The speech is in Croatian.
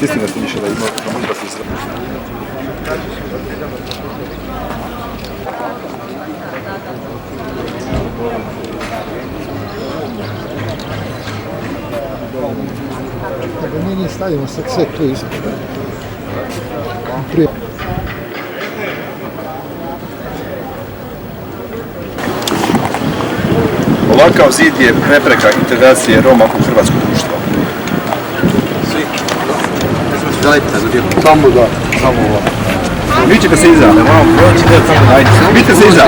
Istina ti više da ima, da možda se izra... Dakle, mi stavimo sad sve tu ispod. Ovakav zid je prepreka integracije Roma u hrvatsko društvo. Samo da, samo ovo. Vi ćete se iza. Vidite se iza.